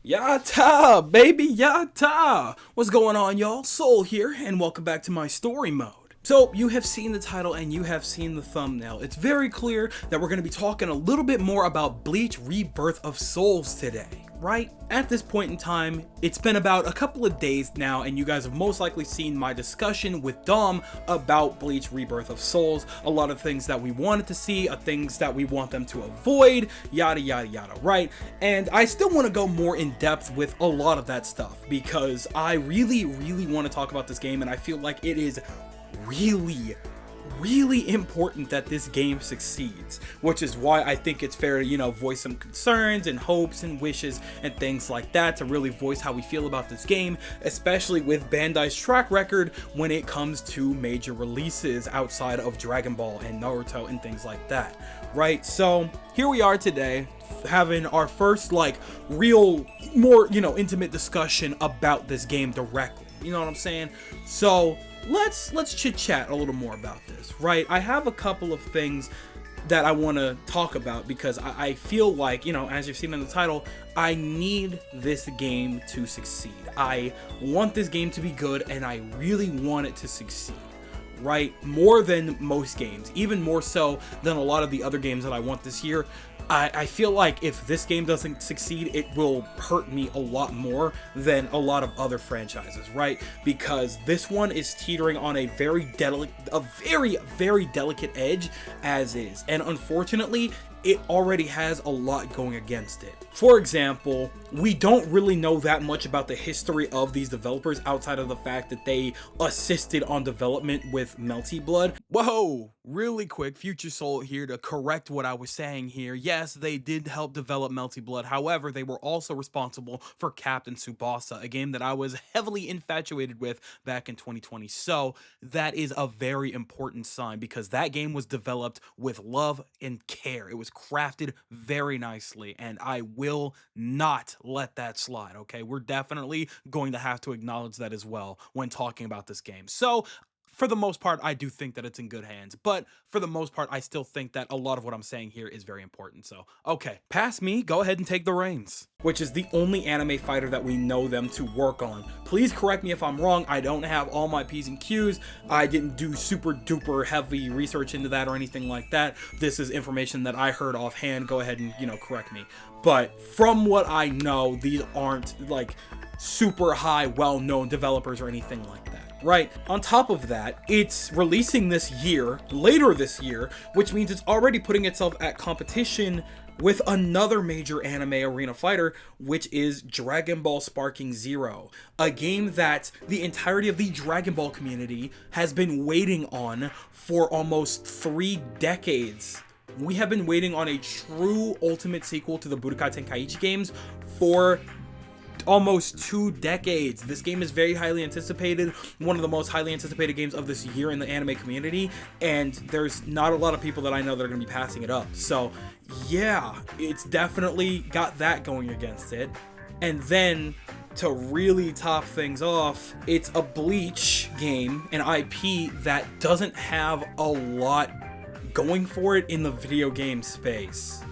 Yata, baby, yata! What's going on, y'all? Soul here, and welcome back to my story mode. So, you have seen the title and you have seen the thumbnail. It's very clear that we're going to be talking a little bit more about Bleach Rebirth of Souls today, right? At this point in time, it's been about a couple of days now, and you guys have most likely seen my discussion with Dom about Bleach Rebirth of Souls. A lot of things that we wanted to see, things that we want them to avoid, yada yada yada, right? And I still want to go more in depth with a lot of that stuff because I really want to talk about this game, and I feel like it is really important that this game succeeds, which is why I think it's fair to, voice some concerns and hopes and wishes and things like that, to really voice how we feel about this game, especially with Bandai's track record when it comes to major releases outside of Dragon Ball and Naruto and things like that, right? So here we are today having our first real more intimate discussion about this game directly, you know what I'm saying? So let's chit chat a little more about this, right? I have a couple of things that I want to talk about because I feel like, as you've seen in the title, I need this game to succeed. I want this game to be good, and I really want it to succeed, right? More than most games, even more so than a lot of the other games that I want this year. I feel like if this game doesn't succeed, it will hurt me a lot more than a lot of other franchises, right? Because this one is teetering on a very delicate edge as is, and unfortunately, it already has a lot going against it. For example, we don't really know that much about the history of these developers outside of the fact that they assisted on development with Melty Blood. Whoa, really quick, Future Soul here to correct what I was saying here. Yes, they did help develop Melty Blood. However, they were also responsible for Captain Tsubasa, a game that I was heavily infatuated with back in 2020. So that is a very important sign because that game was developed with love and care. It was crafted very nicely, and I will not let that slide, okay? We're definitely going to have to acknowledge that as well when talking about this game. So for the most part, I do think that it's in good hands, but for the most part, I still think that a lot of what I'm saying here is very important. So, okay, past me, go ahead and take the reins. Which is the only anime fighter that we know them to work on. Please correct me if I'm wrong. I don't have all my P's and Q's. I didn't do super duper heavy research into that or anything like that. This is information that I heard offhand. Go ahead and, correct me. But from what I know, these aren't super high, well-known developers or anything like that. Right. On top of that, it's releasing later this year, which means it's already putting itself at competition with another major anime arena fighter, which is Dragon Ball Sparking Zero, a game that the entirety of the Dragon Ball community has been waiting on for almost 3 decades. We have been waiting on a true ultimate sequel to the Budokai Tenkaichi games for almost 2 decades. This game is very highly anticipated, one of the most highly anticipated games of this year in the anime community, and there's not a lot of people that I know that are going to be passing it up. So yeah, it's definitely got that going against it. And then to really top things off, it's a Bleach game, an IP that doesn't have a lot going for it in the video game space.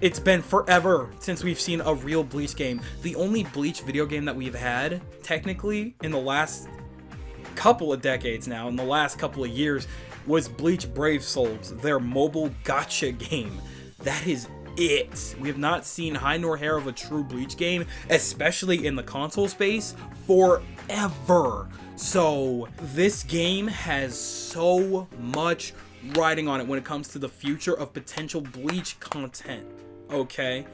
It's been forever since we've seen a real Bleach game. The only Bleach video game that we've had, technically, in the last couple of decades now, in the last couple of years, was Bleach Brave Souls, their mobile gacha game. That is it. We have not seen high nor hair of a true Bleach game, especially in the console space, forever. So this game has so much riding on it when it comes to the future of potential Bleach content, okay?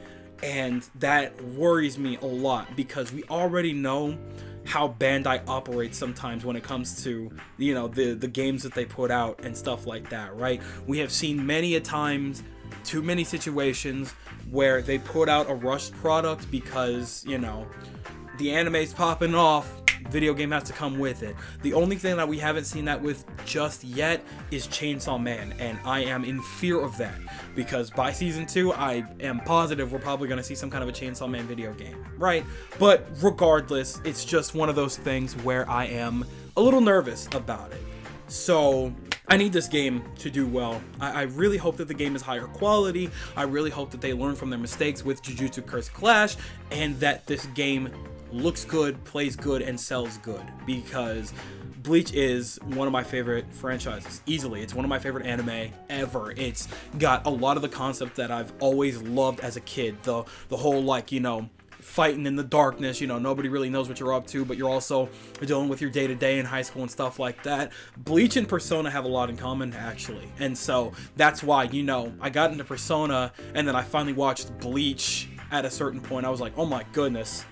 And that worries me a lot because we already know how Bandai operates sometimes when it comes to, the games that they put out and stuff like that, right? We have seen many a times, too many situations where they put out a rushed product because, the anime's popping off, video game has to come with it. The only thing that we haven't seen that with just yet is Chainsaw Man, and I am in fear of that because by season 2 I am positive we're probably going to see some kind of a Chainsaw Man video game, right? But regardless, it's just one of those things where I am a little nervous about it. So I need this game to do well. I really hope that the game is higher quality. I really hope that they learn from their mistakes with Jujutsu Cursed Clash, and that this game looks good, plays good, and sells good, because Bleach is one of my favorite franchises, easily. It's one of my favorite anime ever. It's got a lot of the concepts that I've always loved as a kid. The whole, like, you know, fighting in the darkness, you know, nobody really knows what you're up to, but you're also dealing with your day-to-day in high school and stuff like that. Bleach and Persona have a lot in common, actually, and so that's why, you know, I got into Persona, and then I finally watched Bleach at a certain point. I was like, oh my goodness,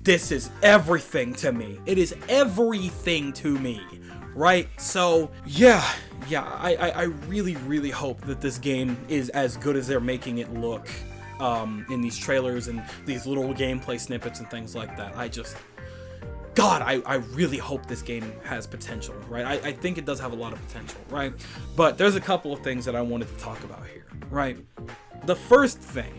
this is everything to me. It is everything to me, right? So yeah, I really hope that this game is as good as they're making it look in these trailers and these little gameplay snippets and things like that. I really hope this game has potential, right? I think it does have a lot of potential, right? But there's a couple of things that I wanted to talk about here, right? The first thing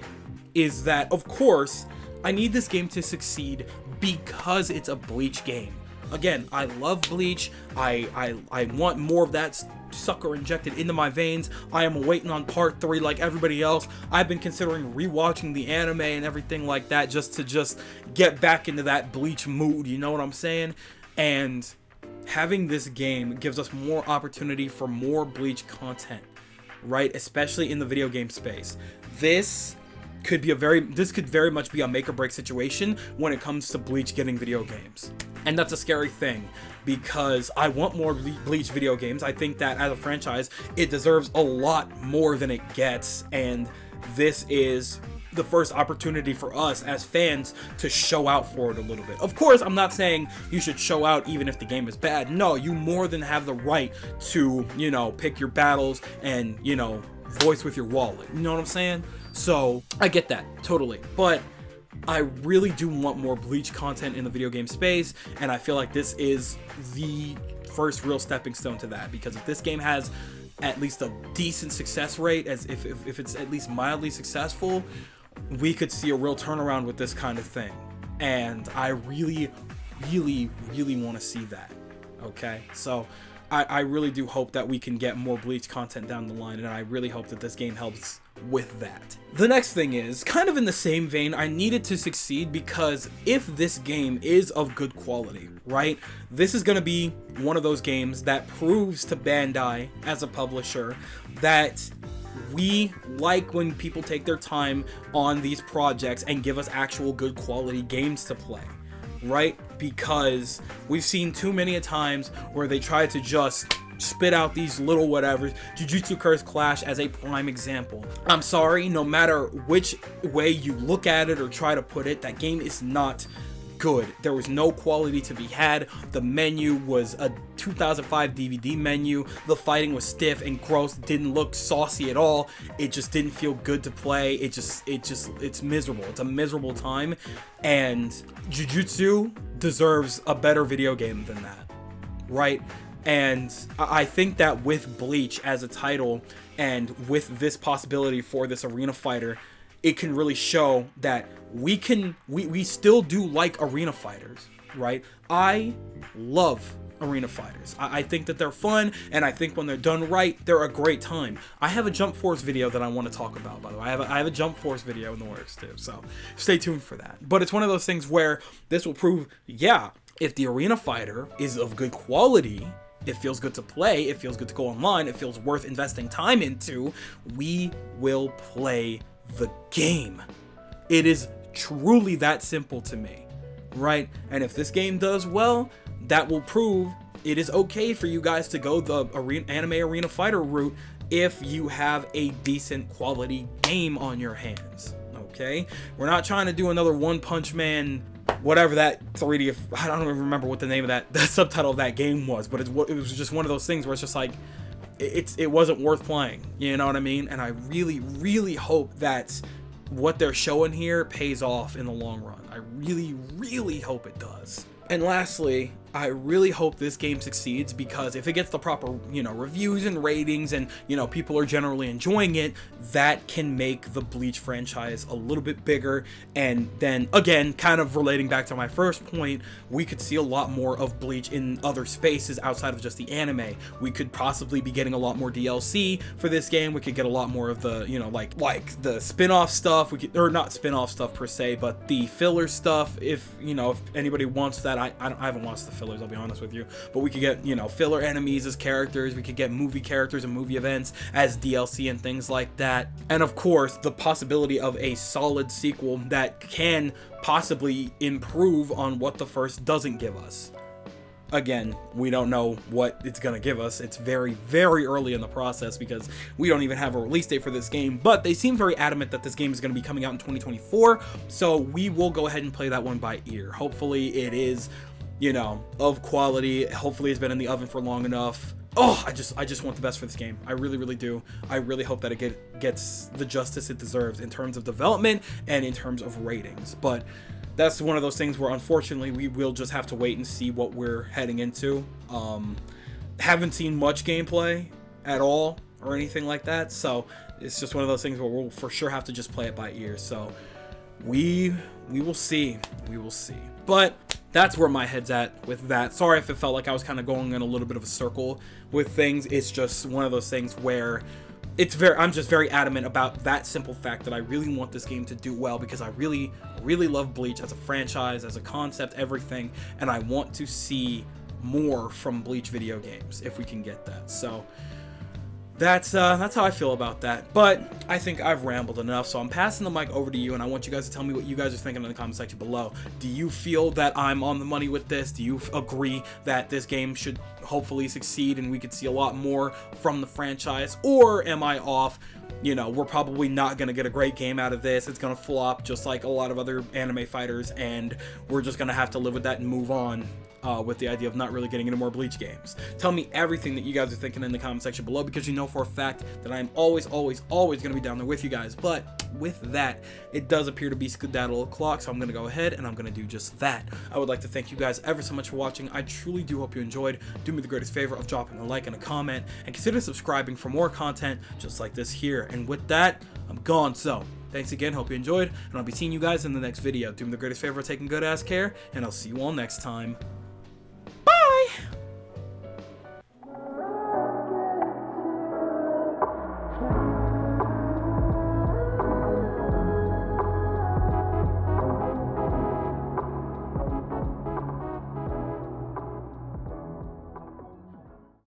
is that, of course, I need this game to succeed because it's a Bleach game. Again, I love Bleach. I want more of that sucker injected into my veins. I am waiting on part 3 like everybody else. I've been considering rewatching the anime and everything like that just to get back into that Bleach mood, you know what I'm saying? And having this game gives us more opportunity for more Bleach content, right? Especially in the video game space. This could very much be a make or break situation when it comes to Bleach getting video games. And that's a scary thing, because I want more Bleach video games. I think that as a franchise, it deserves a lot more than it gets, and this is the first opportunity for us as fans to show out for it a little bit. Of course, I'm not saying you should show out even if the game is bad. No, you more than have the right to, you know, pick your battles and, you know, voice with your wallet. You know what I'm saying? So I get that totally, but I really do want more Bleach content in the video game space, and I feel like this is the first real stepping stone to that, because if this game has at least a decent success rate, as if it's at least mildly successful, we could see a real turnaround with this kind of thing, and I really want to see that. Okay, so I really do hope that we can get more Bleach content down the line, and I really hope that this game helps with that. The next thing is, kind of in the same vein, I need it to succeed, because if this game is of good quality, right, this is going to be one of those games that proves to Bandai as a publisher that we like when people take their time on these projects and give us actual good quality games to play, right? Because we've seen too many a times where they try to just spit out these little whatevers. Jujutsu Cursed Clash as a prime example. I'm sorry, no matter which way you look at it or try to put it, that game is not good. There was no quality to be had. The menu was a 2005 DVD menu. The fighting was stiff and gross. Didn't look saucy at all. It just didn't feel good to play. It's miserable. It's a miserable time, and Jujutsu deserves a better video game than that, right? And I think that with Bleach as a title, and with this possibility for this arena fighter, it can really show that we still do like arena fighters, right? I love arena fighters. I think that they're fun, and I think when they're done right, they're a great time. I have a Jump Force video that I want to talk about, by the way. I have a Jump Force video in the works too, so stay tuned for that. But it's one of those things where this will prove, yeah, if the arena fighter is of good quality, it feels good to play, it feels good to go online, it feels worth investing time into, we will play the game. It is truly that simple to me, right? And if this game does well, that will prove it is okay for you guys to go the anime arena fighter route if you have a decent quality game on your hands, okay? We're not trying to do another One Punch Man, whatever that 3D, I don't even remember what the name of that subtitle of that game was, but it was just one of those things where it's just like, it wasn't worth playing, you know what I mean? And I really hope that what they're showing here pays off in the long run. I really hope it does. And lastly, I really hope this game succeeds, because if it gets the proper, reviews and ratings, and, people are generally enjoying it, that can make the Bleach franchise a little bit bigger. And then, again, kind of relating back to my first point, we could see a lot more of Bleach in other spaces outside of just the anime. We could possibly be getting a lot more DLC for this game. We could get a lot more of the, like the spin-off stuff. Or not spin-off stuff per se, but the filler stuff. If anybody wants that, I haven't watched the fillers, I'll be honest with you, but we could get, filler enemies as characters. We could get movie characters and movie events as DLC and things like that. And of course, the possibility of a solid sequel that can possibly improve on what the first doesn't give us. Again, we don't know what it's gonna give us. It's very, very early in the process, because we don't even have a release date for this game, but they seem very adamant that this game is gonna be coming out in 2024, so we will go ahead and play that one by ear. Hopefully it is, of quality. Hopefully it's been in the oven for long enough. Oh, I just want the best for this game. I really, really do. I really hope that it gets the justice it deserves in terms of development and in terms of ratings. But that's one of those things where, unfortunately, we will just have to wait and see what we're heading into. Haven't seen much gameplay at all or anything like that, so it's just one of those things where we'll for sure have to just play it by ear. So we will see. We will see. But that's where my head's at with that. Sorry if it felt like I was kind of going in a little bit of a circle with things. It's just one of those things where I'm just very adamant about that simple fact that I really want this game to do well, because I really, really love Bleach as a franchise, as a concept, everything, and I want to see more from Bleach video games if we can get that. So that's how I feel about that. But I think I've rambled enough, so I'm passing the mic over to you, and I want you guys to tell me what you guys are thinking in the comment section below. Do you feel that I'm on the money with this? Do you agree that this game should hopefully succeed and we could see a lot more from the franchise? Or am I off? We're probably not going to get a great game out of this. It's going to flop just like a lot of other anime fighters, and we're just going to have to live with that and move on. With the idea of not really getting any more Bleach games. Tell me everything that you guys are thinking in the comment section below, because you know for a fact that I'm always, always, always going to be down there with you guys. But with that, it does appear to be skedaddle o'clock, so I'm going to go ahead and I'm going to do just that. I would like to thank you guys ever so much for watching. I truly do hope you enjoyed. Do me the greatest favor of dropping a like and a comment, and consider subscribing for more content just like this here. And with that, I'm gone. So thanks again, hope you enjoyed, and I'll be seeing you guys in the next video. Do me the greatest favor of taking good ass care, and I'll see you all next time.